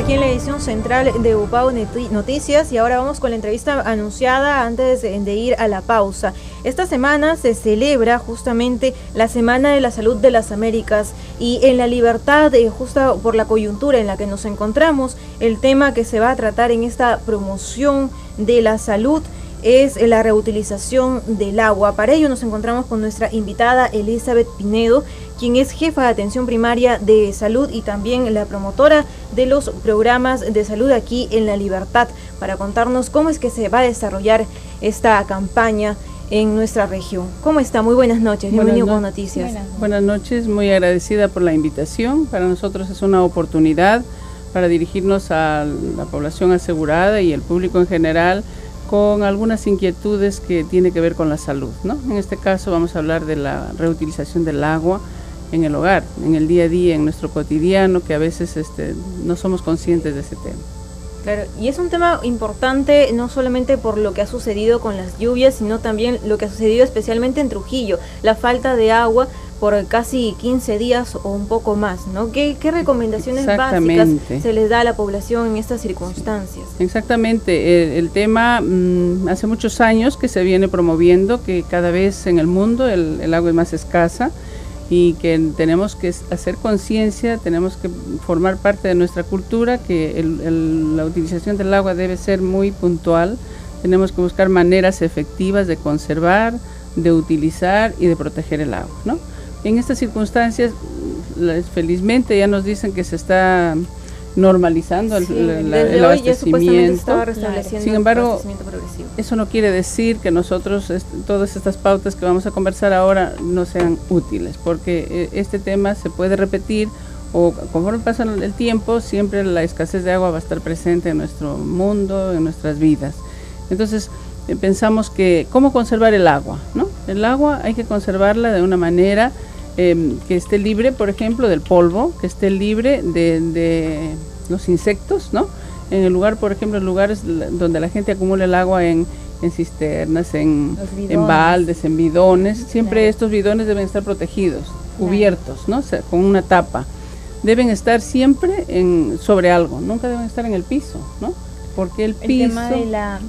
aquí en la edición central de UPAO Noticias y ahora vamos con la entrevista anunciada antes de ir a la pausa. Esta semana se celebra justamente la Semana de la Salud de las Américas y en La Libertad, justo por la coyuntura en la que nos encontramos, el tema que se va a tratar en esta promoción de la salud es la reutilización del agua. Para ello nos encontramos con nuestra invitada Elizabeth Pinedo, quien es jefa de atención primaria de salud y también la promotora de los programas de salud aquí en La Libertad, para contarnos cómo es que se va a desarrollar esta campaña en nuestra región. ¿Cómo está? Muy buenas noches, bienvenido con Noticias. Buenas noches, muy agradecida por la invitación. Para nosotros es una oportunidad para dirigirnos a la población asegurada y el público en general con algunas inquietudes que tiene que ver con la salud, ¿no? En este caso vamos a hablar de la reutilización del agua en el hogar, en el día a día, en nuestro cotidiano, que a veces no somos conscientes de ese tema. Claro, y es un tema importante no solamente por lo que ha sucedido con las lluvias, sino también lo que ha sucedido especialmente en Trujillo, la falta de agua por casi 15 días o un poco más, ¿no? ¿Qué recomendaciones básicas se les da a la población en estas circunstancias? Exactamente, el tema hace muchos años que se viene promoviendo que cada vez en el mundo el agua es más escasa y que tenemos que hacer conciencia, tenemos que formar parte de nuestra cultura, que la utilización del agua debe ser muy puntual, tenemos que buscar maneras efectivas de conservar, de utilizar y de proteger el agua, ¿no? En estas circunstancias, felizmente ya nos dicen que se está normalizando el abastecimiento. Sin embargo, eso no quiere decir que nosotros, todas estas pautas que vamos a conversar ahora no sean útiles, porque este tema se puede repetir o conforme pasa el tiempo, siempre la escasez de agua va a estar presente en nuestro mundo, en nuestras vidas. Entonces, pensamos que cómo conservar el agua, ¿no? El agua hay que conservarla de una manera que esté libre, por ejemplo, del polvo, que esté libre de los insectos, ¿no? En el lugar, por ejemplo, en lugares donde la gente acumula el agua en cisternas, en baldes, en bidones, siempre estos bidones deben estar protegidos, cubiertos, ¿no? O sea, con una tapa. Deben estar siempre sobre algo, nunca deben estar en el piso, ¿no? Porque el tema de la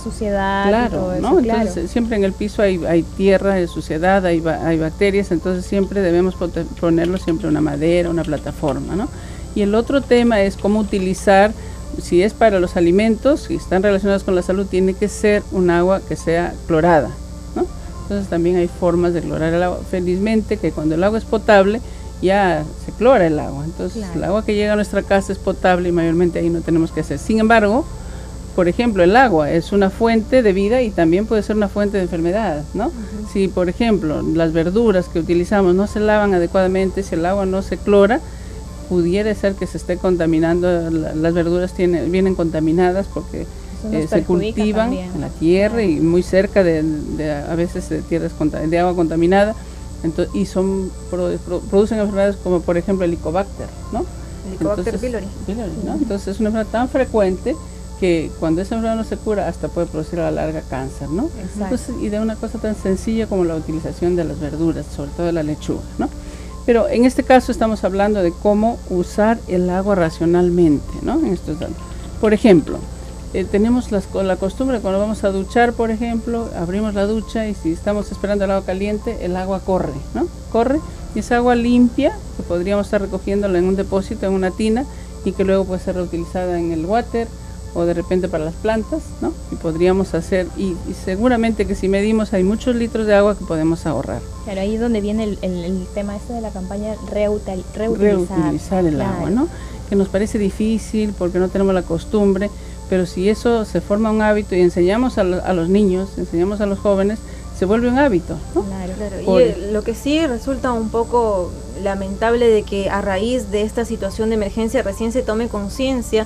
suciedad, claro, y todo eso, ¿no? Entonces siempre en el piso hay tierra, hay suciedad, hay bacterias, entonces siempre debemos ponerlo siempre una madera, una plataforma, ¿no? Y el otro tema es cómo utilizar, si es para los alimentos, si están relacionados con la salud, tiene que ser un agua que sea clorada, ¿no? Entonces también hay formas de clorar el agua. Felizmente que cuando el agua es potable, ya se clora el agua, entonces el agua que llega a nuestra casa es potable y mayormente ahí no tenemos que hacer. Sin embargo, por ejemplo, el agua es una fuente de vida y también puede ser una fuente de enfermedad, ¿no? Si, por ejemplo, las verduras que utilizamos no se lavan adecuadamente, si el agua no se clora, pudiera ser que se esté contaminando, las verduras vienen contaminadas porque se cultivan en la tierra y muy cerca a veces de tierras de agua contaminada. Entonces, y producen enfermedades como por ejemplo el Helicobacter, ¿no? Helicobacter pylori, ¿no? Entonces es una enfermedad tan frecuente que cuando esa enfermedad no se cura hasta puede producir a la larga cáncer, ¿no? Entonces, y de una cosa tan sencilla como la utilización de las verduras, sobre todo de la lechuga, ¿no? Pero en este caso estamos hablando de cómo usar el agua racionalmente, ¿no? En estos datos. Por ejemplo, tenemos la costumbre cuando vamos a duchar, por ejemplo, abrimos la ducha y si estamos esperando el agua caliente, el agua corre, ¿no? Corre y es agua limpia que podríamos estar recogiéndola en un depósito, en una tina y que luego puede ser reutilizada en el water o de repente para las plantas, ¿no? Y podríamos hacer, y seguramente que si medimos hay muchos litros de agua que podemos ahorrar. Claro, ahí es donde viene el tema de la campaña reutilizar el agua, ¿no? Que nos parece difícil porque no tenemos la costumbre, pero si eso se forma un hábito y enseñamos a los niños, enseñamos a los jóvenes, se vuelve un hábito, ¿no? Claro. Y lo que sí resulta un poco lamentable de que a raíz de esta situación de emergencia recién se tome conciencia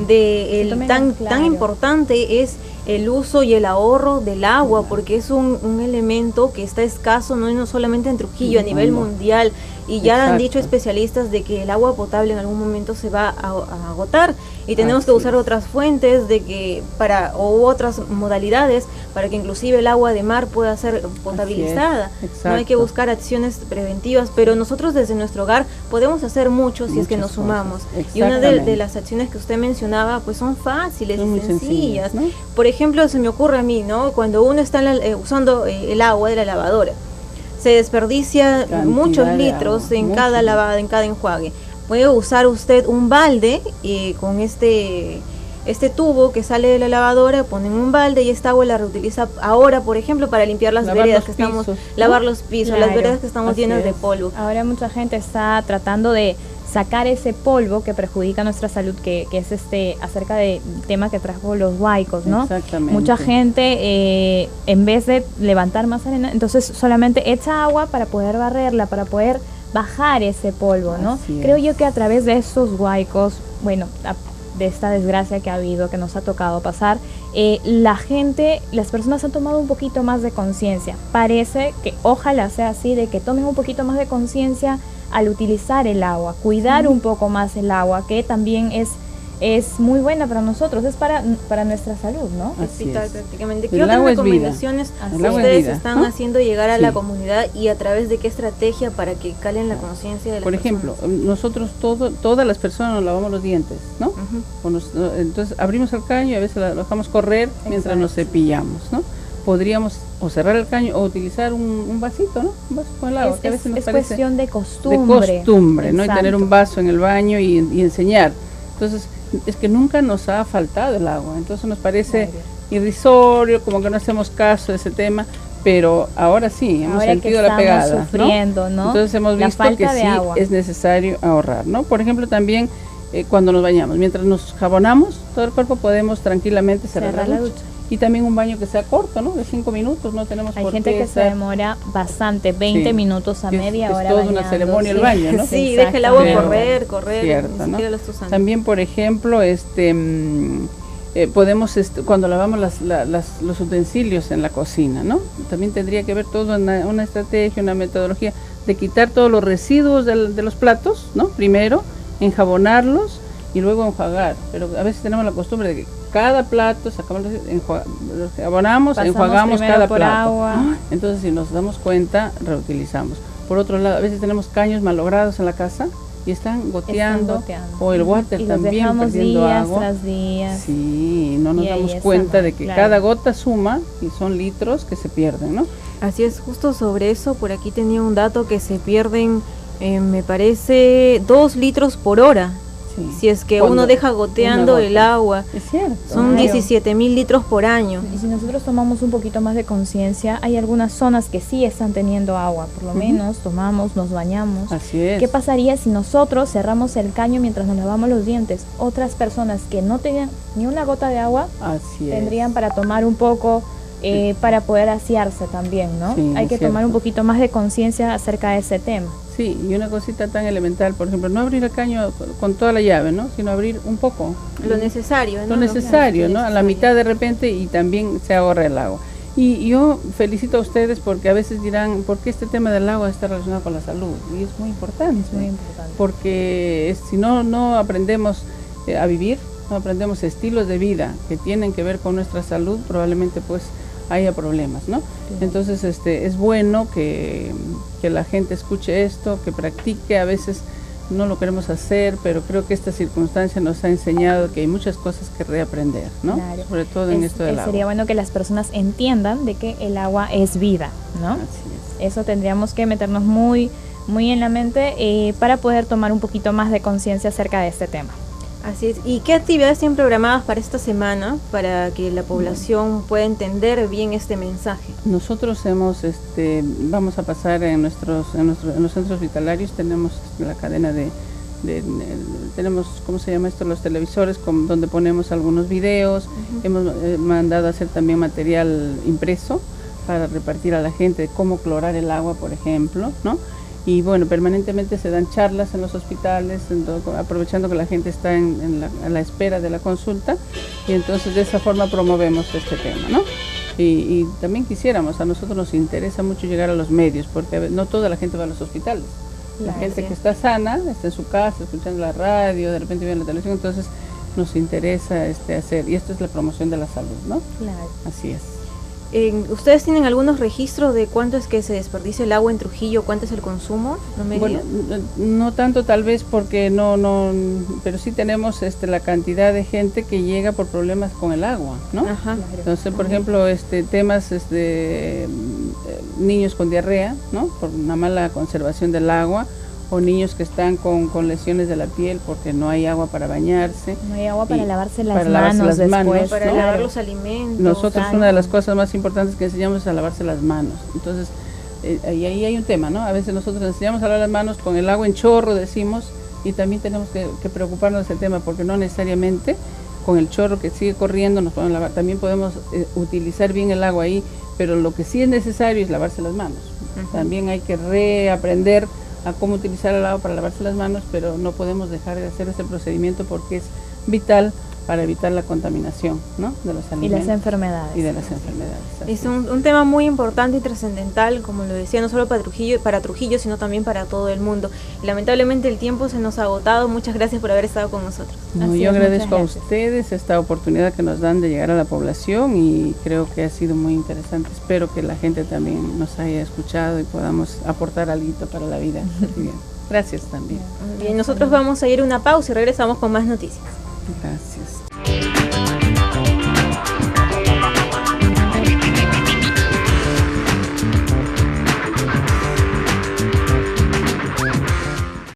de tan importante es el uso y el ahorro del agua, porque es un elemento que está escaso no solamente en Trujillo, a nivel mundial, y ya han dicho especialistas de que el agua potable en algún momento se va a agotar y tenemos que usar otras fuentes u otras modalidades para que inclusive el agua de mar pueda ser potabilizada. No hay que buscar acciones preventivas, pero nosotros desde nuestro hogar podemos hacer mucho si es que nos sumamos. Y una de las acciones que usted mencionaba, pues son fáciles y sencillas, ¿no? Por ejemplo, se me ocurre a mí, ¿no? Cuando uno está usando el agua de la lavadora, se desperdicia muchos litros en cada lavada, en cada enjuague. Puede usar usted un balde con este tubo que sale de la lavadora, ponen un balde y esta agua la reutiliza ahora, por ejemplo, para limpiar las veredas que estamos, lavar los pisos, las veredas que estamos llenas de polvo. Ahora mucha gente está tratando de sacar ese polvo que perjudica nuestra salud, que es acerca del tema que trajo los huaicos, ¿no? Exactamente. Mucha gente, en vez de levantar más arena, entonces solamente echa agua para poder barrerla, para poder bajar ese polvo, ¿no? Creo yo que a través de estos huaicos, bueno, de esta desgracia que ha habido, que nos ha tocado pasar, las personas han tomado un poquito más de conciencia. Parece que ojalá sea así, de que tomen un poquito más de conciencia al utilizar el agua, cuidar un poco más el agua, que también es muy buena para nosotros, es para nuestra salud, ¿no? Así vital, prácticamente. ¿Qué otras recomendaciones ustedes están haciendo llegar a la comunidad y a través de qué estrategia para que calen la conciencia de las personas? Por ejemplo, nosotros todas las personas nos lavamos los dientes, ¿no? Entonces abrimos el caño y a veces lo dejamos correr mientras nos cepillamos, ¿no? Podríamos o cerrar el caño o utilizar un vasito, ¿no? Un vaso con el agua, que a veces nos parece cuestión de costumbre. De costumbre, ¿no? Y tener un vaso en el baño y enseñar. Entonces, es que nunca nos ha faltado el agua, entonces nos parece irrisorio, como que no hacemos caso de ese tema, pero ahora sí, hemos sentido la pegada, sufriendo, ¿no? Entonces hemos visto que sí es necesario ahorrar, ¿no? Por ejemplo, también cuando nos bañamos, mientras nos jabonamos, todo el cuerpo podemos tranquilamente cerrar la ducha. Y también un baño que sea corto, ¿no? De 5 minutos, no tenemos por qué. Hay gente que se demora bastante, 20 minutos a media hora. Es toda una ceremonia el baño, ¿no? Sí, deja el agua correr, cierto, ni ¿no? siquiera lo está usando. También, por ejemplo, podemos, cuando lavamos los utensilios en la cocina, ¿no? También tendría que ver toda una estrategia, una metodología de quitar todos los residuos de los platos, ¿no? Primero, enjabonarlos y luego enjuagar. Pero a veces tenemos la costumbre de que cada plato sacamos, abonamos, enjuagamos cada plato. Agua. Entonces, si nos damos cuenta, reutilizamos. Por otro lado, a veces tenemos caños malogrados en la casa y están goteando. O el water también perdiendo agua. Tras días. Sí, no nos damos cuenta de que cada gota suma y son litros que se pierden, ¿no? Así es, justo sobre eso, por aquí tenía un dato que se pierden, me parece, 2 litros por hora. Sí. Si es que uno deja goteando el agua, es cierto, son 17.000 litros por año. Y si nosotros tomamos un poquito más de conciencia, hay algunas zonas que sí están teniendo agua, por lo menos tomamos, nos bañamos. Así es. ¿Qué pasaría si nosotros cerramos el caño mientras nos lavamos los dientes? Otras personas que no tenían ni una gota de agua, tendrían para tomar un poco, para poder asearse también, ¿no? Sí, hay que tomar un poquito más de conciencia acerca de ese tema. Sí, y una cosita tan elemental, por ejemplo, no abrir el caño con toda la llave, ¿no? Sino abrir un poco. Lo necesario, ¿no? Lo necesario, ¿no? A la mitad de repente y también se ahorra el agua. Y yo felicito a ustedes porque a veces dirán, ¿por qué este tema del agua está relacionado con la salud? Y es muy importante. Es muy importante. Porque si no aprendemos a vivir, no aprendemos estilos de vida que tienen que ver con nuestra salud, probablemente pues haya problemas, ¿no? Sí. Entonces es bueno que la gente escuche esto, que practique. A veces no lo queremos hacer, pero creo que esta circunstancia nos ha enseñado que hay muchas cosas que reaprender, ¿no? Claro. Sobre todo en esto del agua. Sería bueno que las personas entiendan de que el agua es vida, ¿no? Así es. Eso tendríamos que meternos muy en la mente para poder tomar un poquito más de conciencia acerca de este tema. Así es. ¿Y qué actividades tienen programadas para esta semana para que la población pueda entender bien este mensaje? Nosotros vamos a pasar en los centros hospitalarios, tenemos la cadena tenemos, ¿cómo se llama esto? Los televisores donde ponemos algunos videos. Hemos mandado a hacer también material impreso para repartir a la gente de cómo clorar el agua, por ejemplo, ¿no? Y bueno, permanentemente se dan charlas en los hospitales, aprovechando que la gente está a la espera de la consulta, y entonces de esa forma promovemos este tema, ¿no? Y también a nosotros nos interesa mucho llegar a los medios, porque no toda la gente va a los hospitales. La gente que está sana, está en su casa, escuchando la radio, de repente viene la televisión, entonces nos interesa hacer, y esto es la promoción de la salud, ¿no? Claro. Así es. ¿Ustedes tienen algunos registros de cuánto es que se desperdicia el agua en Trujillo? ¿Cuánto es el consumo? Bueno, no tanto tal vez porque pero sí tenemos la cantidad de gente que llega por problemas con el agua, ¿no? Ajá. Entonces, por ejemplo, temas niños con diarrea, ¿no? Por una mala conservación del agua, o niños que están con lesiones de la piel porque no hay agua para bañarse. No hay agua para lavarse las manos después. Para lavar los alimentos. Nosotros una de las cosas más importantes que enseñamos es a lavarse las manos. Entonces, ahí hay un tema, ¿no? A veces nosotros enseñamos a lavar las manos con el agua en chorro, decimos, y también tenemos que preocuparnos de ese tema, porque no necesariamente con el chorro que sigue corriendo nos podemos lavar. También podemos utilizar bien el agua ahí, pero lo que sí es necesario es lavarse las manos. También hay que reaprender a cómo utilizar el agua para lavarse las manos, pero no podemos dejar de hacer ese procedimiento porque es vital para evitar la contaminación, ¿no? De los alimentos. Y las enfermedades. Y de las enfermedades. Es un tema muy importante y trascendental, como lo decía, no solo para Trujillo, sino también para todo el mundo. Y lamentablemente el tiempo se nos ha agotado. Muchas gracias por haber estado con nosotros. No, yo agradezco a ustedes esta oportunidad que nos dan de llegar a la población y creo que ha sido muy interesante. Espero que la gente también nos haya escuchado y podamos aportar algo para la vida. Bien. Gracias también. Bien, nosotros vamos a ir a una pausa y regresamos con más noticias. Gracias.